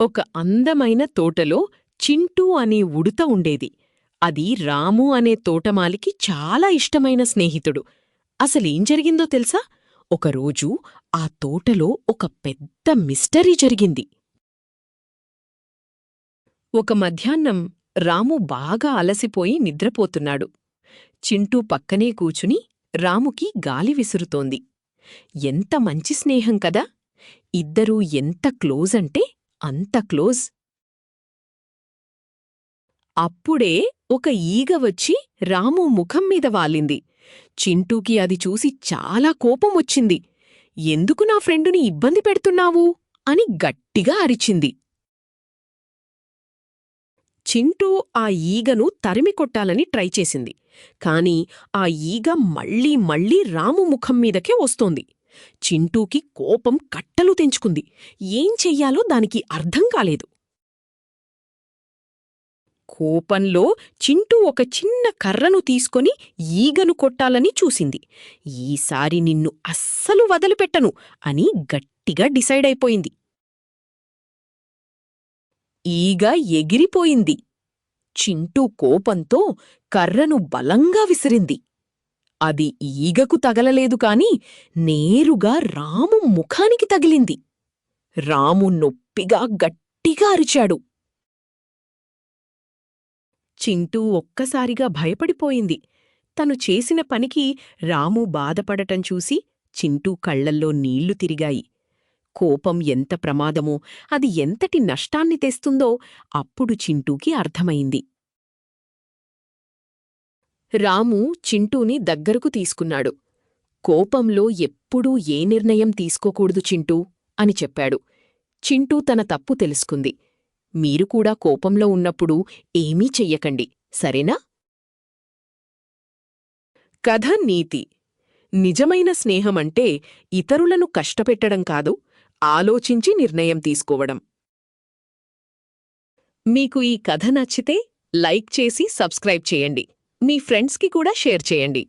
ఒక అందమైన తోటలో చింటూ అనే ఉడుత ఉండేది. అది రాము అనే తోటమాలికి చాలా ఇష్టమైన స్నేహితుడు. అసలేం జరిగిందో తెలుసా? ఒకరోజు ఆ తోటలో ఒక పెద్ద మిస్టరీ జరిగింది. ఒక మధ్యాహ్నం రాము బాగా అలసిపోయి నిద్రపోతున్నాడు. చింటూ పక్కనే కూచుని రాముకి గాలి విసురుతోంది. ఎంత మంచి స్నేహం కదా! ఇద్దరూ ఎంత క్లోజంటే అంత క్లోజ్. అప్పుడే ఒక ఈగ వచ్చి రాము ముఖం మీద వాలింది. చింటూకి అది చూసి చాలా కోపమొచ్చింది. ఎందుకు నా ఫ్రెండుని ఇబ్బంది పెడుతున్నావు అని గట్టిగా అరిచింది. చింటూ ఆ ఈగను తరిమికొట్టాలని ట్రై చేసింది. కాని ఆ ఈగ మళ్ళీ మళ్ళీ రాము ముఖం మీదకే వస్తోంది. చింటూకి కోపం కట్టలు తెంచుకుంది. ఏం చెయ్యాలో దానికి అర్థం కాలేదు. కోపంలో చింటూ ఒక చిన్న కర్రను తీసుకొని ఈగను కొట్టాలని చూసింది. ఈసారి నిన్ను అస్సలు వదిలిపెట్టను అని గట్టిగా డిసైడైపోయింది. ఈగ ఎగిరిపోయింది. చింటూ కోపంతో కర్రను బలంగా విసిరింది. అది ఈగకు తగలలేదు కాని నేరుగా రాము ముఖానికి తగిలింది. రాము నొప్పిగా గట్టిగా అరిచాడు. చింటూ ఒక్కసారిగా భయపడిపోయింది. తను చేసిన పనికి రాము బాధపడటం చూసి చింటూ కళ్లల్లో నీళ్లు తిరిగాయి. కోపం ఎంత ప్రమాదమో, అది ఎంతటి నష్టాన్ని తెస్తుందో అప్పుడు చింటూకి అర్థమైంది. రాము చింటూని దగ్గరకు తీసుకున్నాడు. కోపంలో ఎప్పుడూ ఏ నిర్ణయం తీసుకోకూడదు చింటూ అని చెప్పాడు. చింటూ తన తప్పు తెలుసుకుంది. మీరు కూడా కోపంలో ఉన్నప్పుడు ఏమీ చెయ్యకండి, సరేనా? కథ నీతి: నిజమైన స్నేహమంటే ఇతరులను కష్టపెట్టడం కాదు, ఆలోచించి నిర్ణయం తీసుకోవడం. మీకు ఈ కథ నచ్చితే లైక్ చేసి సబ్స్క్రైబ్ చేయండి. మీ ఫ్రెండ్స్కి కూడా షేర్ చేయండి.